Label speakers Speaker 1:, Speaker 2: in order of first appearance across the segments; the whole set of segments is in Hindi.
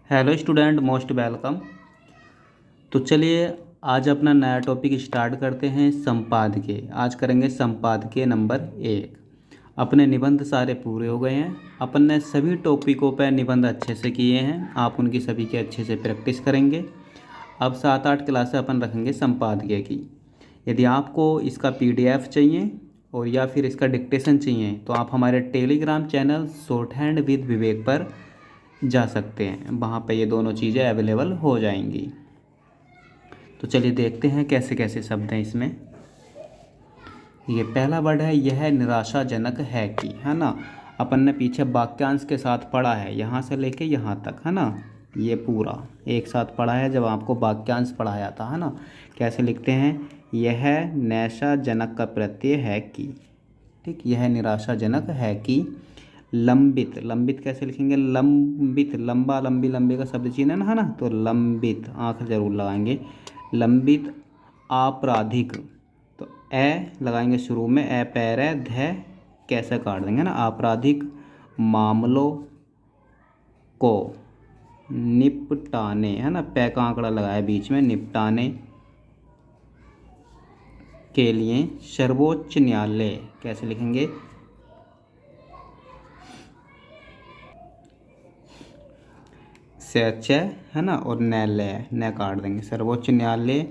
Speaker 1: Hello student, most welcome. तो चलिए आज अपना नया टॉपिक स्टार्ट करते हैं। संपादकीय आज करेंगे संपादकीय नंबर 1। अपने निबंध सारे पूरे हो गए हैं। अपन ने सभी टॉपिकों पर निबंध अच्छे से किए हैं। आप उनकी सभी की अच्छे से प्रैक्टिस करेंगे। अब 7-8 क्लासें अपन रखेंगे संपादकीय की। यदि आपको इसका PDF चाहिए और या फिर इसका डिक्टेशन चाहिए तो आप हमारे Telegram channel short hand with Vivek पर जा सकते हैं। वहाँ पे ये दोनों चीज़ें अवेलेबल हो जाएंगी। तो चलिए देखते हैं कैसे कैसे शब्द हैं इसमें। ये पहला वर्ड है, यह निराशाजनक है कि, है ना। अपन ने पीछे वाक्यांश के साथ पढ़ा है, यहाँ से लेके यहाँ तक, है ना। ये पूरा एक साथ पढ़ा है जब आपको वाक्यांश पढ़ाया था, है ना। कैसे लिखते हैं, यह निराशाजनक का प्रत्यय है कि, ठीक। यह निराशाजनक है कि लंबित, लंबित कैसे लिखेंगे, लंबित, लंबा, लंबी, लंबे का शब्द चिन्ह है ना, तो लंबित आंख जरूर लगाएंगे। लंबित आपराधिक, तो ए लगाएंगे शुरू में, ए पैर है, ध कैसे काट देंगे ना, आपराधिक मामलों को निपटाने, है ना, पै का आंकड़ा लगाया बीच में, निपटाने के लिए सर्वोच्च न्यायालय कैसे लिखेंगे, से, है ना, और न्यायालय न काट देंगे। सर्वोच्च न्यायालय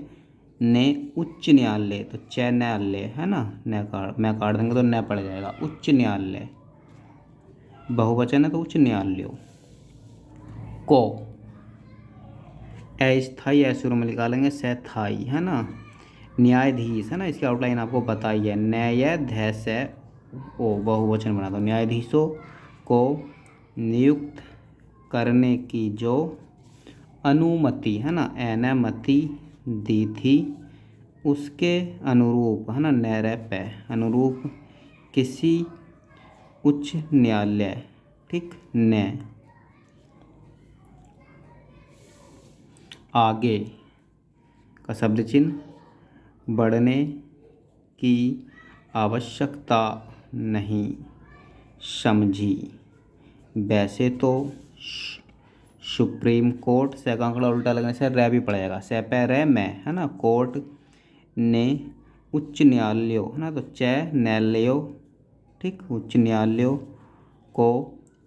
Speaker 1: ने उच्च न्यायालय, तो च न्यायालय, है ना, न काट, मैं काट देंगे तो न पड़ जाएगा। उच्च न्यायालय बहुवचन है तो उच्च न्यायालयों को, अस्थाई शुरू में निकालेंगे, स्थाई, है ना। न्यायाधीश, है ना, इसकी आउटलाइन आपको बताई है, न्यायाधीश ओ बहुवचन बना दो। न्यायाधीशों को नियुक्त करने की जो अनुमति, है ना, अनुमति दी थी उसके अनुरूप, है ना, न्यायपै अनुरूप किसी उच्च न्यायालय, ठीक, ने आगे का शब्द चिन्ह बढ़ने की आवश्यकता नहीं समझी। वैसे तो सुप्रीम कोर्ट, से का आंकड़ा उल्टा लगने से रै भी पड़ेगा, से पै रै में, है ना, कोर्ट ने उच्च न्यायालयों, है ना, तो च न्यायालयों, ठीक, उच्च न्यायालयों को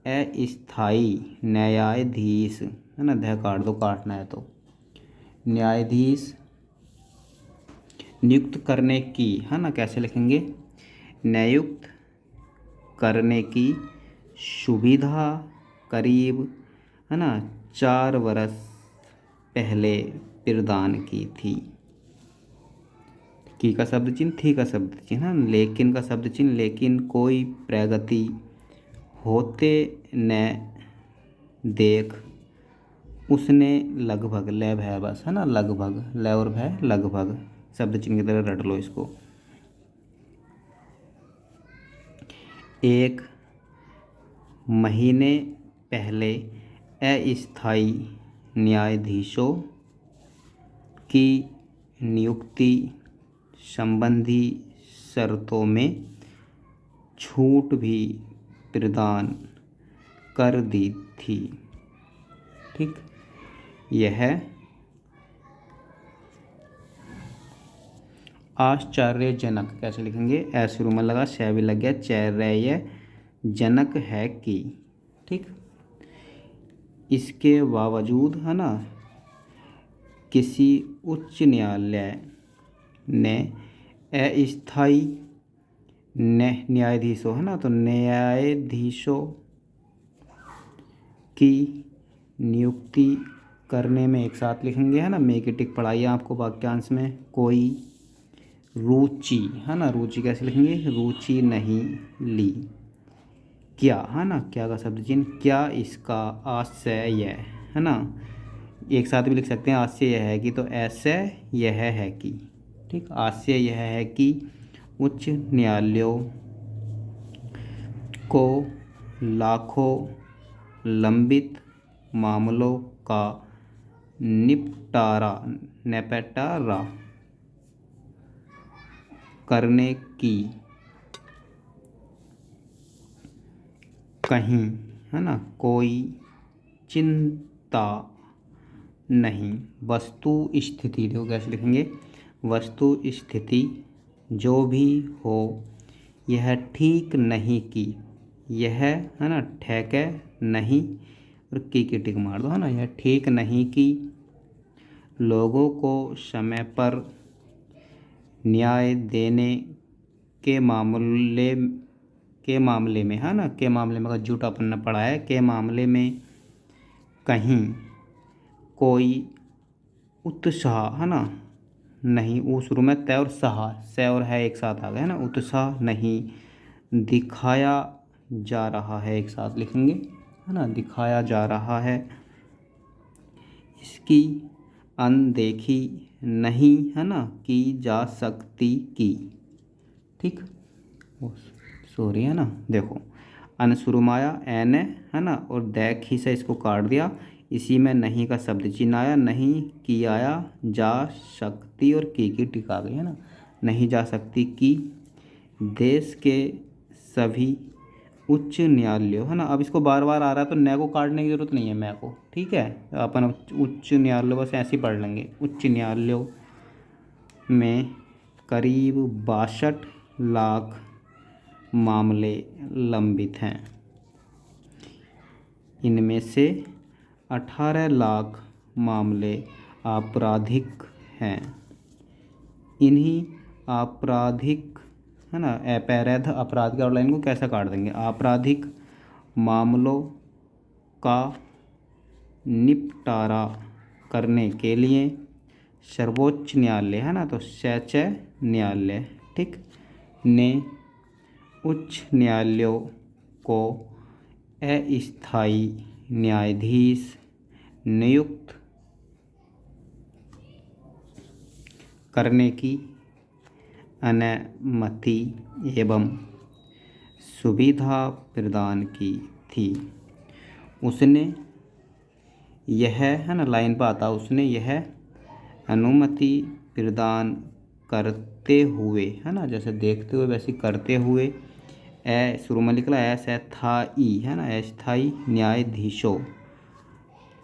Speaker 1: अस्थाई न्यायाधीश, है ना, ध काट दो, काटना है तो, न्यायाधीश नियुक्त करने की, है ना, कैसे लिखेंगे, नियुक्त करने की सुविधा करीब, है ना, 4 वर्ष पहले प्रदान की थी। की का शब्द चिन्ह, थी का शब्द चिन्ह, है ना, लेकिन का शब्द चिन्ह, लेकिन कोई प्रगति होते न देख उसने लगभग, ले भय बस, है ना, लगभग, ले और भय लगभग शब्द चिन्ह की तरह रट लो इसको। एक महीने पहले अस्थाई न्यायाधीशों की नियुक्ति संबंधी शर्तों में छूट भी प्रदान कर दी थी, ठीक। यह आश्चर्यजनक कैसे लिखेंगे, ऐसे शुरू में लगा, शय भी लग गया, चैर्य जनक है कि, ठीक। इसके बावजूद, है ना, किसी उच्च न्यायालय ने अस्थाई न्यायाधीशों, है ना, तो न्यायाधीशों की नियुक्ति करने में एक साथ लिखेंगे, है ना, में की टिक पढ़ाइए आपको वाक्यांश में, कोई रुचि, है ना, रुचि कैसे लिखेंगे, रुचि नहीं ली। क्या, है ना, क्या का शब्द चिन्ह, क्या इसका आशय, है ना, एक साथ भी लिख सकते हैं, आशय यह है कि, तो ऐसे यह है कि, ठीक, आशय यह है कि उच्च न्यायालयों को लाखों लंबित मामलों का निपटारा करने की कहीं, है ना, कोई आवश्यकता नहीं। वस्तु स्थिति, देखो कैसे लिखेंगे, वस्तु स्थिति जो भी हो यह ठीक नहीं की, यह है ना ठीक है नहीं, और की टिक मार दो, है ना, यह ठीक नहीं कि लोगों को समय पर न्याय देने के मामले में, है ना, के मामले में, अगर झूठा अपन ने पढ़ा है, के मामले में कहीं कोई उत्साह, है ना, नहीं, वो शुरू में तय और सहा, से और है एक साथ आ गया, है ना, उत्साह नहीं दिखाया जा रहा है, एक साथ लिखेंगे, है ना, दिखाया जा रहा है, इसकी अनदेखी नहीं, है ना, की जा सकती की, ठीक, सॉरी, है ना, देखो अन शुरू में आया एन है ना, और देखी से इसको काट दिया, इसी में नहीं का शब्द चिन्ह आया, नहीं की आया, जा सकती और की टिका गई, है ना, नहीं जा सकती की देश के सभी उच्च न्यायालयों, है ना, अब इसको बार बार आ रहा है तो न को काटने की जरूरत नहीं है, मैं को, ठीक है, अपन उच्च न्यायालयों बस ऐसे ही पढ़ लेंगे, उच्च न्यायालयों में करीब 62 लाख मामले लंबित हैं, इनमें से 18 लाख मामले आपराधिक हैं, इन्हीं आपराधिक, है ना, अपराध, अपराध के आउटलाइन को कैसे काट देंगे, आपराधिक मामलों का निपटारा करने के लिए सर्वोच्च न्यायालय, है ना, तो सर्वोच्च न्यायालय, ठीक, ने उच्च न्यायालयों को अस्थायी न्यायाधीश नियुक्त करने की अनुमति एवं सुविधा प्रदान की थी। उसने यह, है ना, लाइन पर आता, उसने यह अनुमति प्रदान करते हुए, है ना, जैसे देखते हुए वैसे करते हुए, शुरू में निकला अस्थायी, है ना, अस्थायी न्यायाधीशों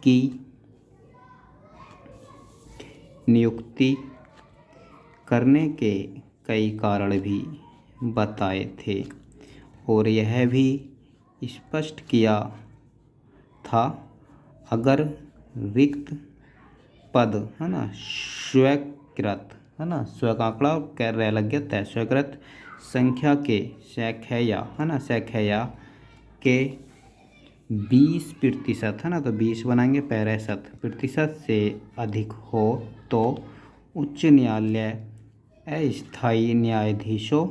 Speaker 1: की नियुक्ति करने के कई कारण भी बताए थे, और यह भी स्पष्ट किया था अगर रिक्त पद, है ना, स्वीकृत, है ना, स्व का आंकड़ा कह रह लग गया तय, स्वीकृत संख्या के संख्या, है ना, संख्या के 20%, है ना, तो 20 बनाएंगे, 65% से अधिक हो तो उच्च न्यायालय अस्थायी न्यायाधीशों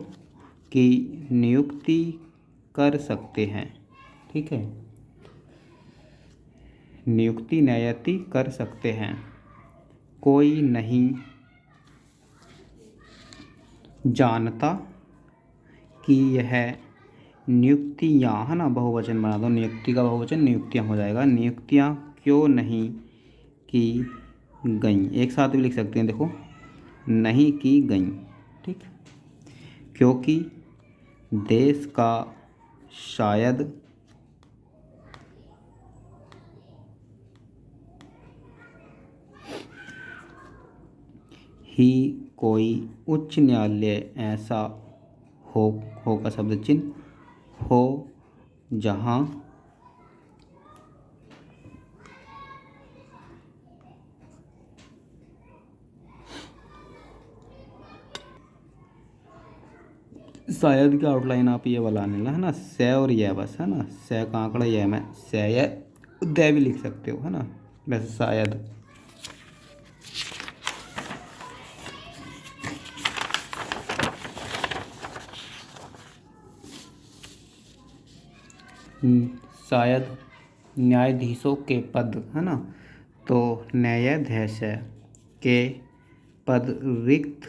Speaker 1: की नियुक्ति कर सकते हैं, ठीक है, नियुक्ति न्यायाधीश कर सकते हैं। कोई नहीं जानता कि यह नियुक्तियाँ, है ना, बहुवचन बना दो, नियुक्ति का बहुवचन नियुक्तियाँ हो जाएगा, नियुक्तियाँ क्यों नहीं की गईं, एक साथ भी लिख सकते हैं, देखो, नहीं की गईं, ठीक, क्योंकि देश का शायद ही कोई उच्च न्यायालय ऐसा हो का शब्द चिन्ह हो जहाँ शायद की आउटलाइन आप ये वाला आने ला, है ना, से और यह बस, है ना, से का आंकड़ा यह में से या दे भी लिख सकते हो, है ना, वैसे शायद। शायद न्यायाधीशों के पद, है ना, तो न्यायाधीश के पद रिक्त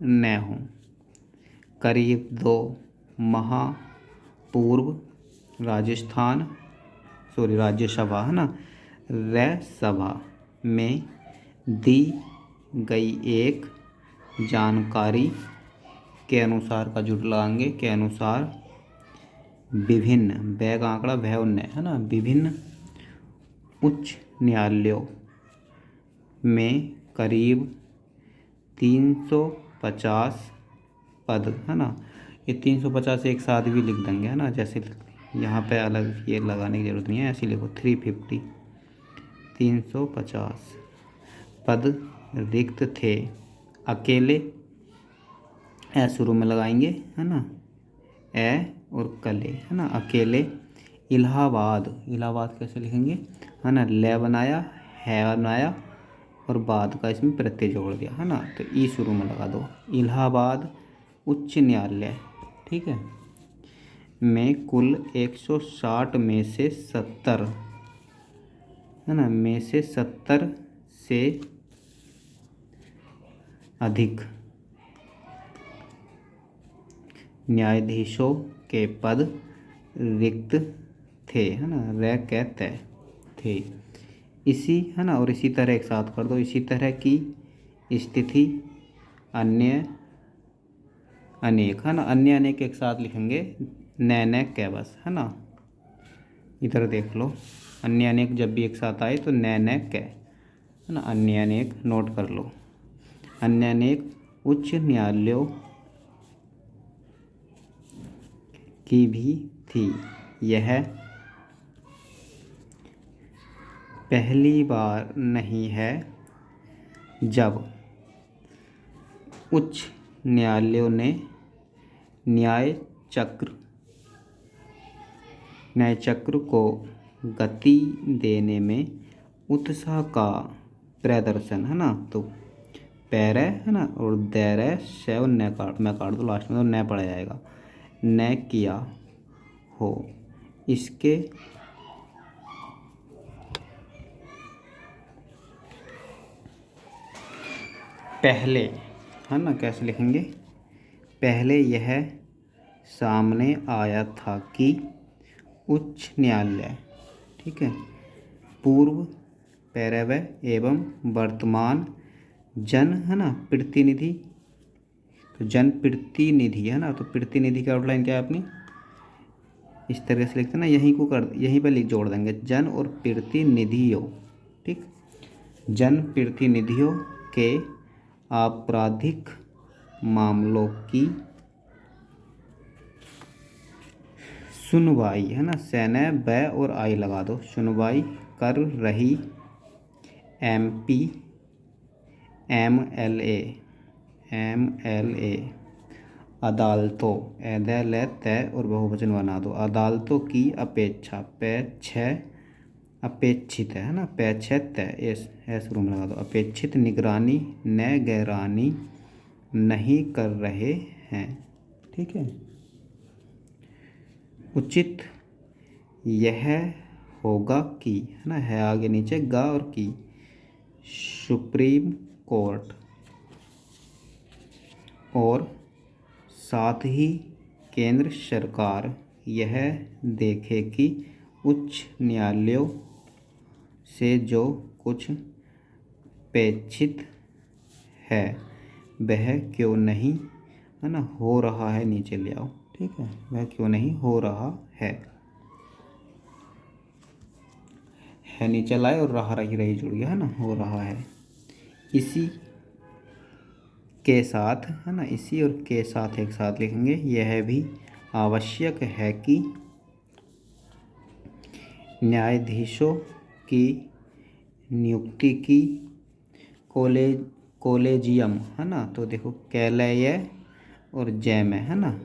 Speaker 1: न हों। करीब 2 माह पूर्व राज्यसभा, है ना, राज्यसभा में दी गई एक जानकारी के अनुसार, का जुट लगाएंगे, के अनुसार विभिन्न, बैग आंकड़ा भय उन्नय, है ना, विभिन्न उच्च न्यायालयों में करीब 350 पद, है ना। ये 350 एक साथ भी लिख देंगे, है ना, जैसे यहाँ पे अलग ये लगाने की ज़रूरत नहीं है, ऐसे लिखो 350, 350 पद रिक्त थे। अकेले ए शुरू में लगाएंगे, है ना, ए और कले, है ना, अकेले इलाहाबाद, इलाहाबाद कैसे लिखेंगे, है ना, ले बनाया, है बनाया और बाद का इसमें प्रत्यय जोड़ दिया, है ना, तो ई शुरू में लगा दो। इलाहाबाद उच्च न्यायालय, ठीक है, में कुल 160 में से 70, है ना, में से 70 से अधिक न्यायाधीशों के पद रिक्त थे, है ना, रह कहते थे। इसी, है ना, और इसी तरह एक साथ कर दो, इसी तरह की स्थिति अन्य अनेक, है ना, अन्य अनेक एक साथ लिखेंगे, न कै बस, है ना, इधर देख लो, अन्य अनेक जब भी एक साथ आए तो न कै, है ना, अन्य अनेक नोट कर लो। अन्य अनेक उच्च न्यायालयों की भी थी। यह पहली बार नहीं है जब उच्च न्यायालयों ने न्याय चक्र को गति देने में उत्साह का प्रदर्शन, है ना, तो पैर है ना, और दैर शैव न काट, मैं काट दूँ लास्ट में तो न पड़ जाएगा, न किया हो। इसके पहले, है ना, कैसे लिखेंगे, पहले यह सामने आया था कि उच्च न्यायालय, ठीक है, पूर्व पैरव्य एवं वर्तमान जन, है ना, प्रतिनिधि, तो जन प्रतिनिधि, है ना, तो प्रतिनिधि का आउटलाइन क्या है अपनी, इस तरह से लिखते हैं ना, यहीं पर लिख जोड़ देंगे जन और प्रतिनिधियों, ठीक, जन प्रतिनिधियों के आपराधिक मामलों की सुनवाई, है ना, सैन्य ब और आई लगा दो, सुनवाई कर रही MP MLA अदालतों, अदालत और बहुवचन बना दो, अदालतों की अपेक्षा, अपेक्षित है ना, पेक्षित है शुरू में लगा दो, अपेक्षित निगरानी निगरानी नहीं कर रहे हैं, ठीक है। उचित यह होगा कि, है ना, है आगे नीचे गा और की, सुप्रीम कोर्ट और साथ ही केंद्र सरकार यह देखे कि उच्च न्यायालयों से जो कुछ अपेक्षित है वह क्यों नहीं, है ना, हो रहा है, नीचे ले आओ, ठीक है, वह क्यों नहीं हो रहा है नीचे लाए और रहा रही जुड़ गया, है ना, हो रहा है। इसी के साथ, है ना, इसी और के साथ एक साथ लिखेंगे, यह भी आवश्यक है कि न्यायाधीशों की नियुक्ति की कॉलेजियम, है ना, तो देखो कैलय और जैम, है ना,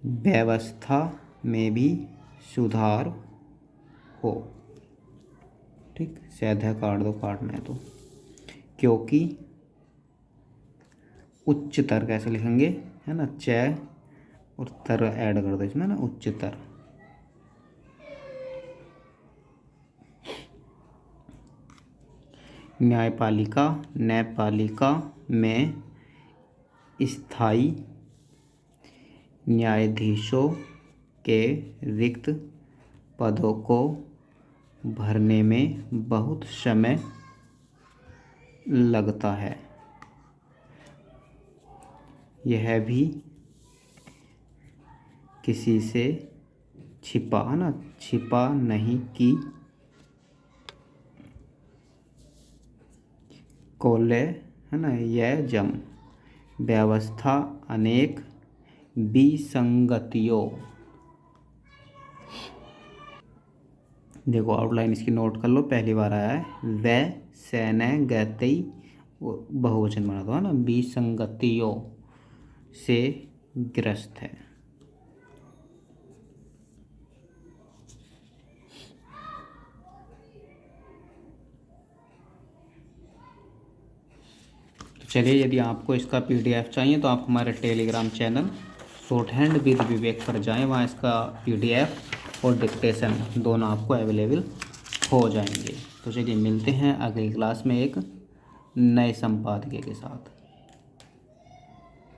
Speaker 1: व्यवस्था में भी सुधार हो, ठीक, सीधा काट दो, काटना है तो, क्योंकि उच्चतर कैसे लिखेंगे, है ना, च और तर ऐड कर दो इसमें ना, उच्चतर। न्यायपालिका, न्यायपालिका में स्थायी न्यायाधीशों के रिक्त पदों को भरने में बहुत समय लगता है। यह भी किसी से छिपा, है ना, छिपा नहीं की कोले, है ना, यह जम, व्यवस्था अनेक विसंगतियों। देखो आउटलाइन इसकी नोट कर लो, पहली बार आया है व सैन गति, बहुवचन बना दो, है ना, विसंगतियों से ग्रस्त है। चलिए, यदि आपको इसका पीडीएफ चाहिए तो आप हमारे Telegram channel short hand with Vivek पर जाएं, वहाँ इसका पीडीएफ और डिक्टेशन दोनों आपको अवेलेबल हो जाएंगे। तो चलिए मिलते हैं अगली क्लास में एक नए संपादकीय के साथ।